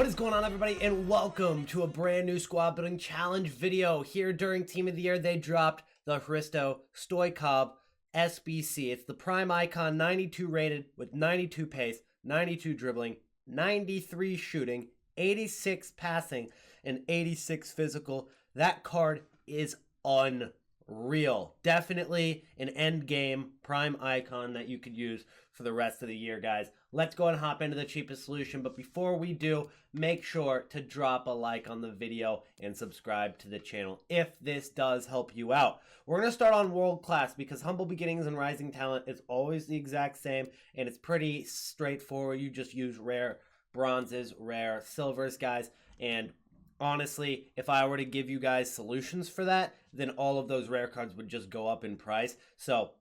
What is going on, everybody, and welcome to a brand new squad building challenge video. Here during Team of the Year, they dropped the Hristo Stoichkov SBC. It's the prime icon, 92 rated with 92 pace, 92 dribbling, 93 shooting, 86 passing, and 86 physical. That card is unreal. Definitely an end game prime icon that you could use for the rest of the year, guys. Let's go and hop into the cheapest solution, but before we do, make sure to drop a like on the video and subscribe to the channel if this does help you out. We're going to start on world class because humble beginnings and rising talent is always the exact same, and it's pretty straightforward. You just use rare bronzes, rare silvers, guys, and honestly, if I were to give you guys solutions for that, then all of those rare cards would just go up in price. So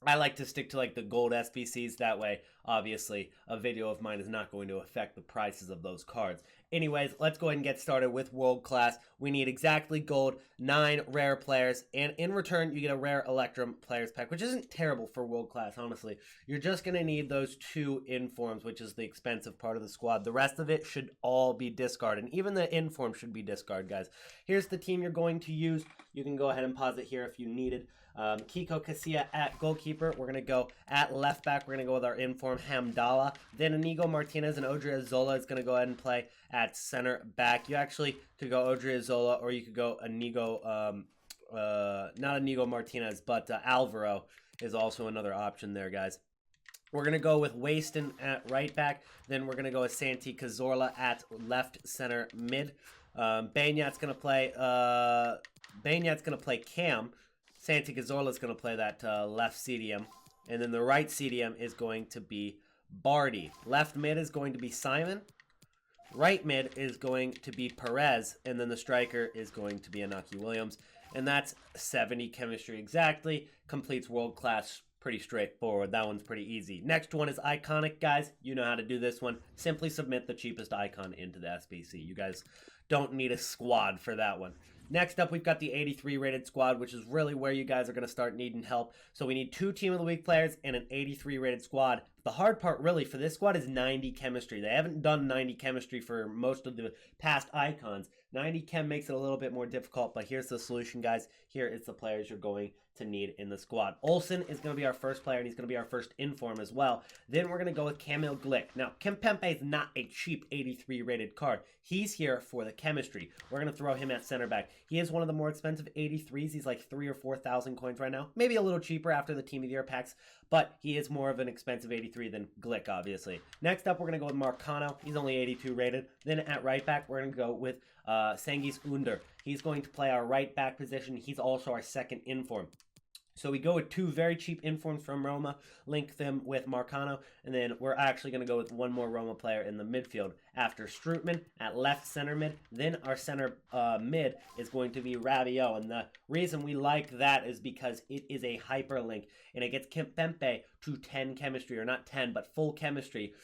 I like to stick to like the gold SBCs. That way, obviously, a video of mine is not going to affect the prices of those cards. Anyways, let's go ahead and get started with world class. We need exactly gold, 9 rare players, and in return, you get a rare Electrum players pack, which isn't terrible for world class, honestly. You're just going to need those 2 informs, which is the expensive part of the squad. The rest of it should all be discard, and even the inform should be discard, guys. Here's the team you're going to use. You can go ahead and pause it here if you needed. Kiko Casilla at goalkeeper. We're going to go at left back. We're going to go with our inform Hamdallah. Then Inigo Martinez and Odriozola is going to go ahead and play at center back. You actually could go Odriozola, or you could go Inigo, not Inigo Martinez, but Alvaro is also another option there, guys. We're going to go with Waston at right back. Then we're going to go with Santi Cazorla at left center mid. Banyat's going to play Cam. Santi Cazorla is going to play that left CDM. And then the right CDM is going to be Bardi. Left mid is going to be Simon. Right mid is going to be Perez. And then the striker is going to be Inaki Williams. And that's 70 chemistry exactly. Completes world class. Pretty straightforward. That one's pretty easy. Next one is iconic, guys. You know how to do this one. Simply submit the cheapest icon into the SBC. You guys don't need a squad for that one. Next up, we've got the 83 rated squad, which is really where you guys are going to start needing help. So we need 2 Team of the Week players and an 83 rated squad. The hard part really for this squad is 90 chemistry. They haven't done 90 chemistry for most of the past icons. 90 chem makes it a little bit more difficult, but here's the solution, guys. Here is the players you're going to need in the squad. Olsen is going to be our first player, and he's going to be our first inform as well. Then we're going to go with Kamil Glick. Now, Kimpembe is not a cheap 83 rated card. He's here for the chemistry. We're going to throw him at center back. He is one of the more expensive 83s. He's like 3,000 or 4,000 coins right now. Maybe a little cheaper after the Team of the Year packs, but he is more of an expensive 83 than Glick, obviously. Next up, we're going to go with Marcano. He's only 82 rated. Then at right back, we're going to go with Cengiz Ünder. He's going to play our right back position. He's also our second inform. So we go with 2 very cheap informs from Roma, link them with Marcano, and then we're actually going to go with 1 more Roma player in the midfield after Strootman at left center mid. Then our center mid is going to be Rabiot, and the reason we like that is because it is a hyperlink, and it gets Kimpembe to 10 chemistry, or not 10, but full chemistry.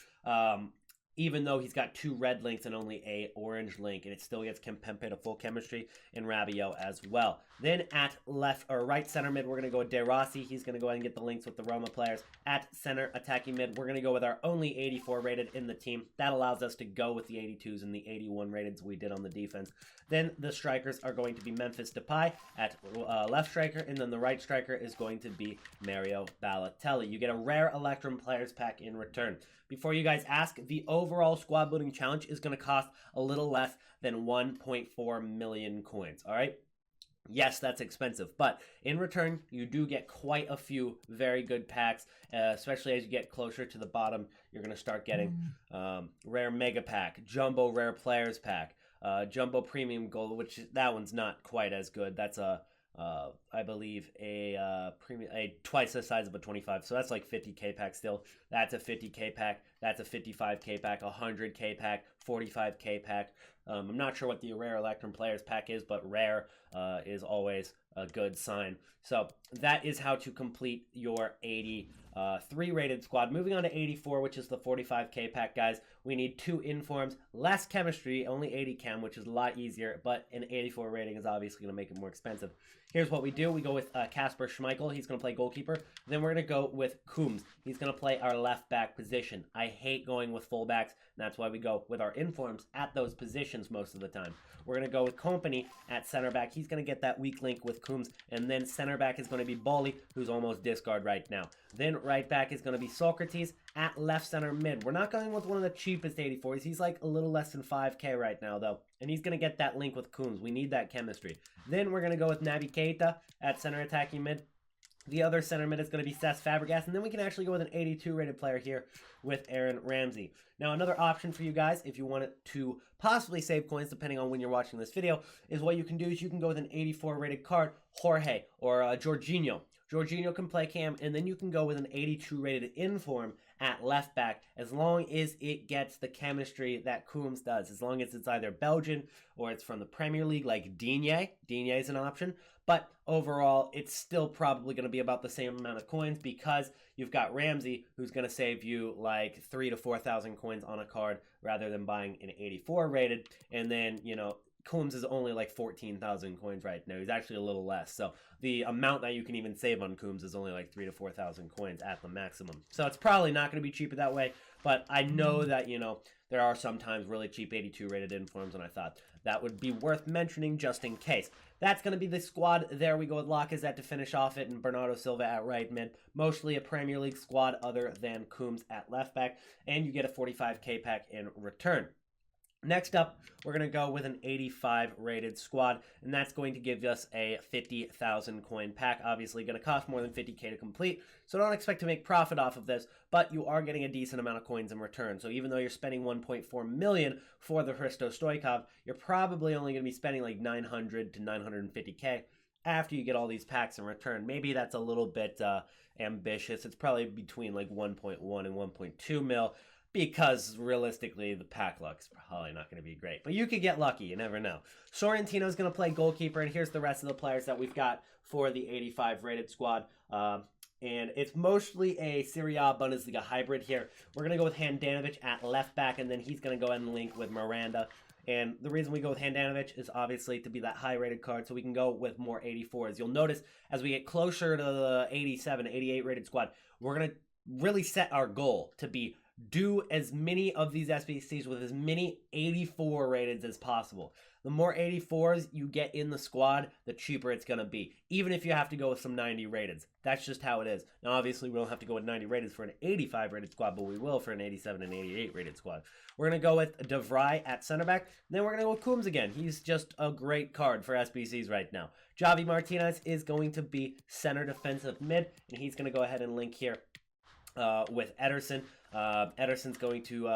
Even though he's got 2 red links and only a orange link, and it still gets Kimpembe to full chemistry, and Rabiot as well. Then at left or right center mid, we're going to go with De Rossi. He's going to go ahead and get the links with the Roma players. At center attacking mid, we're going to go with our only 84 rated in the team. That allows us to go with the 82s and the 81 rateds we did on the defense. Then the strikers are going to be Memphis Depay at left striker, and then the right striker is going to be Mario Balotelli. You get a rare Electrum players pack in return. Before you guys ask, the overall squad building challenge is going to cost a little less than 1.4 million coins, all right? Yes, that's expensive, but in return, you do get quite a few very good packs, especially as you get closer to the bottom. You're going to start getting rare mega pack, jumbo rare players pack, jumbo premium gold, which that one's not quite as good. That's a I believe a twice the size of a 25, so that's like 50k pack still. That's a 50k pack, that's a 55k pack, 100k pack, 45k pack. I'm not sure what the rare Electrum players pack is, but rare is always a good sign. So that is how to complete your 83 rated squad. Moving on to 84, which is the 45k pack, guys. We need 2 informs, less chemistry, only 80 chem, which is a lot easier, but an 84 rating is obviously going to make it more expensive. Here's what we do. We go with Kasper Schmeichel. He's going to play goalkeeper. Then we're going to go with Coombs. He's going to play our left back position. I hate going with fullbacks, and that's why we go with our informs at those positions most of the time. We're going to go with Kompany at center back. He's going to get that weak link with Coombs, and then center back is going to be Bolly, who's almost discard right now. Then right back is going to be Socrates at left center mid. We're not going with one of the cheapest 84s. He's like a little less than 5K right now, though, and he's going to get that link with Coombs. We need that chemistry. Then we're going to go with Naby Keita at center attacking mid. The other center mid is going to be Cesc Fabregas, and then we can actually go with an 82 rated player here with Aaron Ramsey. Now, another option for you guys, if you want to possibly save coins, depending on when you're watching this video, is what you can do is you can go with an 84 rated card, Jorge or Jorginho. Jorginho can play cam, and then you can go with an 82 rated inform at left back, as long as it gets the chemistry that Coombs does, as long as it's either Belgian or it's from the Premier League like Digne. Digne is an option, but overall it's still probably going to be about the same amount of coins because you've got Ramsey, who's going to save you like 3,000 to 4,000 coins on a card rather than buying an 84 rated, and then, you know, Coombs is only like 14,000 coins right now. He's actually a little less. So the amount that you can even save on Coombs is only like 3,000 to 4,000 coins at the maximum. So it's probably not going to be cheaper that way. But I know that, you know, there are sometimes really cheap 82 rated informs, and I thought that would be worth mentioning just in case. That's going to be the squad. There we go with Lacazette to finish off it, and Bernardo Silva at right mid. Mostly a Premier League squad other than Coombs at left back. And you get a 45k pack in return. Next up, we're going to go with an 85 rated squad, and that's going to give us a 50,000 coin pack. Obviously going to cost more than 50k to complete, so don't expect to make profit off of this, but you are getting a decent amount of coins in return. So even though you're spending 1.4 million for the Hristo Stoichkov, you're probably only going to be spending like 900 to 950k after you get all these packs in return. Maybe that's a little bit ambitious. It's probably between like 1.1 and 1.2 mil. Because realistically, the pack luck's probably not going to be great. But you could get lucky. You never know. Sorrentino's going to play goalkeeper. And here's the rest of the players that we've got for the 85 rated squad. And it's mostly a Serie A Bundesliga hybrid here. We're going to go with Handanovic at left back. And then he's going to go ahead and link with Miranda. And the reason we go with Handanovic is obviously to be that high rated card. So we can go with more 84s. You'll notice as we get closer to the 87, 88 rated squad, we're going to really set our goal to be do as many of these SBCs with as many 84 rateds as possible. The more 84s you get in the squad, the cheaper it's going to be. Even if you have to go with some 90 rateds. That's just how it is. Now, obviously, we don't have to go with 90 rateds for an 85 rated squad, but we will for an 87 and 88 rated squad. We're going to go with De Vrij at center back. Then we're going to go with Coombs again. He's just a great card for SBCs right now. Javi Martinez is going to be center defensive mid, and he's going to go ahead and link here with Ederson. Ederson's going to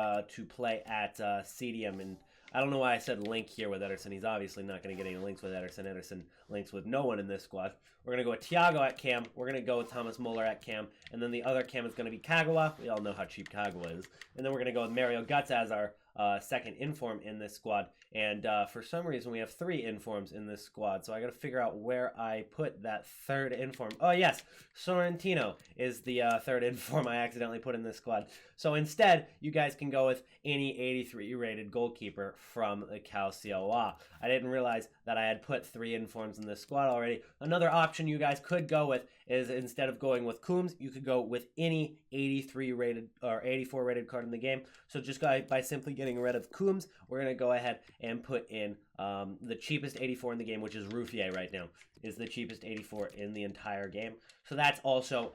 play at CDM, and I don't know why I said link here with Ederson. He's obviously not going to get any links with Ederson. Ederson links with no one in this squad. We're going to go with Thiago at cam. We're going to go with Thomas Muller at cam, and then the other cam is going to be Kagawa. We all know how cheap Kagawa is. And then we're going to go with Mario Götze as our second inform in this squad. And for some reason, we have 3 informs in this squad. So I got to figure out where I put that third inform. Oh, yes. Sorrentino is the third inform I accidentally put in this squad. So instead, you guys can go with any 83 rated goalkeeper from the Calcio A. I didn't realize that I had put 3 informs in this squad already. Another option you guys could go with is instead of going with Coombs, you could go with any 83 rated or 84 rated card in the game. So just by simply getting rid of Coombs, we're going to go ahead and put in the cheapest 84 in the game, which is Ruffier right now, is the cheapest 84 in the entire game. So that's also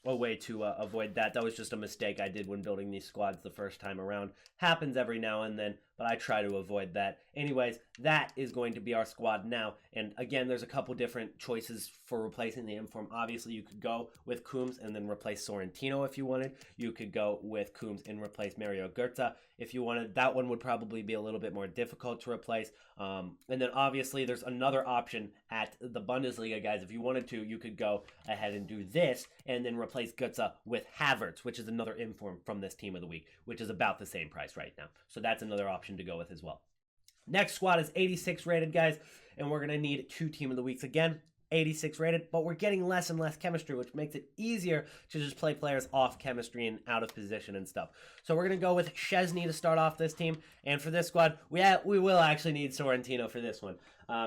a way to avoid that. That was just a mistake I did when building these squads the first time around. Happens every now and then, but I try to avoid that. Anyways, that is going to be our squad now. And again, there's a couple different choices for replacing the inform. Obviously, you could go with Coombs and then replace Sorrentino if you wanted. You could go with Coombs and replace Mario Götze if you wanted. That one would probably be a little bit more difficult to replace. And then obviously, there's another option at the Bundesliga, guys. If you wanted to, you could go ahead and do this and then replace Götze with Havertz, which is another inform from this team of the week, which is about the same price right now. So that's another option to go with as well. Next squad is 86 rated, guys, and we're going to need 2 team of the weeks again. 86 rated, but we're getting less and less chemistry, which makes it easier to just play players off chemistry and out of position and stuff. So we're going to go with Szczesny to start off this team, and for this squad, we will actually need Sorrentino for this one.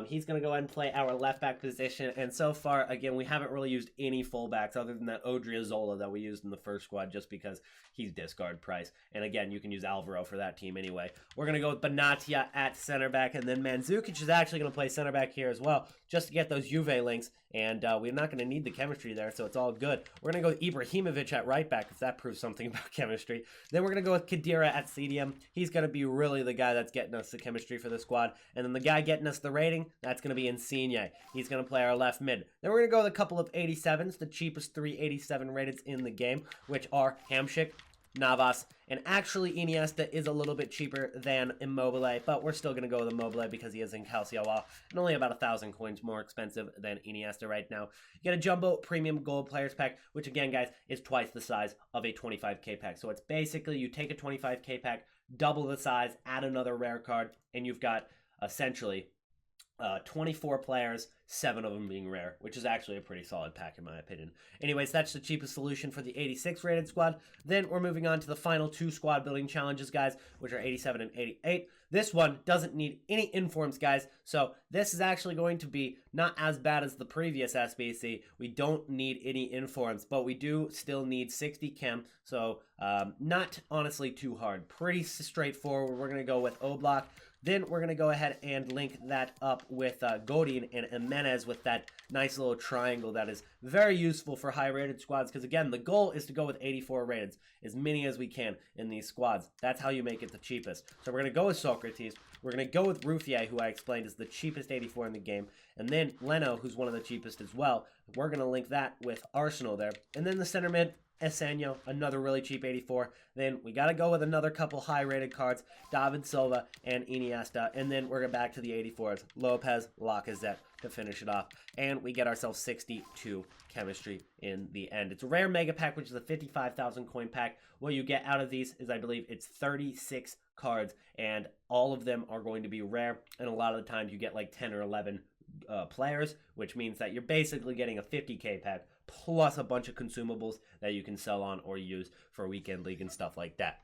He's going to go ahead and play our left back position. And so far, again, we haven't really used any fullbacks other than that Odriozola that we used in the first squad just because he's discard price. And again, you can use Alvaro for that team anyway. We're going to go with Benatia at center back. And then Mandzukic is actually going to play center back here as well just to get those Juve links. And we're not going to need the chemistry there, so it's all good. We're going to go with Ibrahimovic at right back if that proves something about chemistry. Then we're going to go with Khedira at CDM. He's going to be really the guy that's getting us the chemistry for the squad. And then the guy getting us the rating, that's going to be Insigne. He's going to play our left mid. Then we're going to go with a couple of 87s, the cheapest 387 rated in the game, which are Hamšík, Navas, and actually Iniesta is a little bit cheaper than Immobile, but we're still going to go with Immobile because he is in Calcio and only about 1,000 coins more expensive than Iniesta right now. You get a Jumbo Premium Gold Players Pack, which again, guys, is twice the size of a 25k pack. So it's basically you take a 25k pack, double the size, add another rare card, and you've got essentially 24 players, 7 of them being rare, which is actually a pretty solid pack in my opinion. Anyways, that's the cheapest solution for the 86 rated squad. Then we're moving on to the final 2 squad building challenges, guys, which are 87 and 88. This one doesn't need any informs, guys, so this is actually going to be not as bad as the previous SBC. We don't need any informs, but we do still need 60 chem, so not honestly too hard. Pretty straightforward. We're going to go with Oblak. Then we're going to go ahead and link that up with Godin and Jimenez with that nice little triangle that is very useful for high-rated squads because, again, the goal is to go with 84 rated, as many as we can in these squads. That's how you make it the cheapest. So we're going to go with Socrates. We're going to go with Ruffier, who I explained is the cheapest 84 in the game. And then Leno, who's one of the cheapest as well. We're going to link that with Arsenal there. And then the center mid, Esenio, another really cheap 84. Then we got to go with another couple high-rated cards, David Silva and Iniesta. And then we're back to the 84s, Lopez, Lacazette to finish it off. And we get ourselves 62 chemistry in the end. It's a rare mega pack, which is a 55,000 coin pack. What you get out of these is, I believe, it's 36 cards, and all of them are going to be rare. And a lot of the times you get like 10 or 11 players, which means that you're basically getting a 50k pack plus a bunch of consumables that you can sell on or use for weekend league and stuff like that.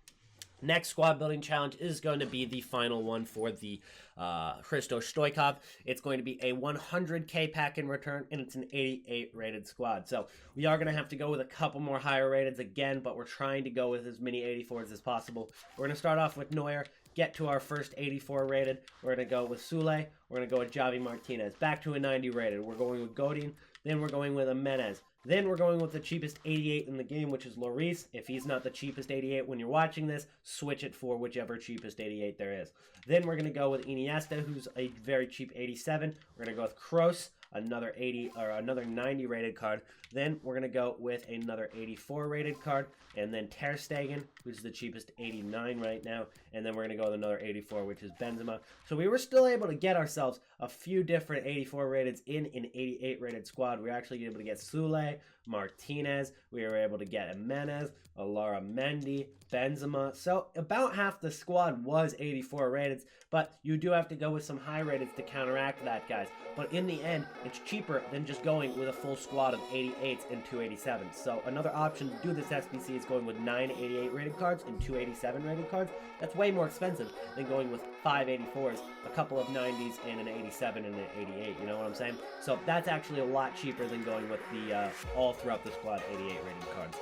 Next squad building challenge is going to be the final one for the Hristo Stoichkov. It's going to be a 100k pack in return, and it's an 88 rated squad. So we are going to have to go with a couple more higher rateds again, but we're trying to go with as many 84s as possible. We're going to start off with Neuer, get to our first 84 rated. We're going to go with Sule. We're going to go with Javi Martinez. Back to a 90 rated. We're going with Godin. Then we're going with Jimenez. Then we're going with the cheapest 88 in the game, which is Lloris. If he's not the cheapest 88 when you're watching this, switch it for whichever cheapest 88 there is. Then we're going to go with Iniesta, who's a very cheap 87. We're going to go with Kroos, another 80 or another 90 rated card. Then we're going to go with another 84 rated card, and then Ter Stegen, who's the cheapest 89 right now, and then we're going to go with another 84, which is Benzema. So we were still able to get ourselves a few different 84 rateds in an 88 rated squad. We were actually able to get Sule, Martinez, we were able to get Jimenez, Alara Mendy, Benzema. So about half the squad was 84 rated, but you do have to go with some high rated to counteract that, guys. But in the end, it's cheaper than just going with a full squad of 88s and 287s. So another option to do this SBC is going with 9 88 rated cards and 2 87 rated cards. That's way more expensive than going with 5 84s, a couple of 90s, and an 87 and an 88, you know what I'm saying? So that's actually a lot cheaper than going with the all throughout the squad 88 rated cards.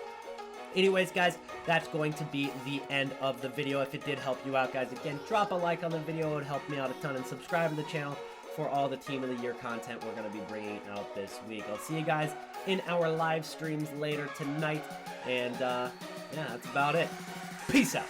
Anyways, guys, that's going to be the end of the video. If it did help you out, guys, again, drop a like on the video. It would help me out a ton, and subscribe to the channel for all the Team of the Year content we're going to be bringing out this week. I'll see you guys in our live streams later tonight, and yeah, that's about it. Peace out.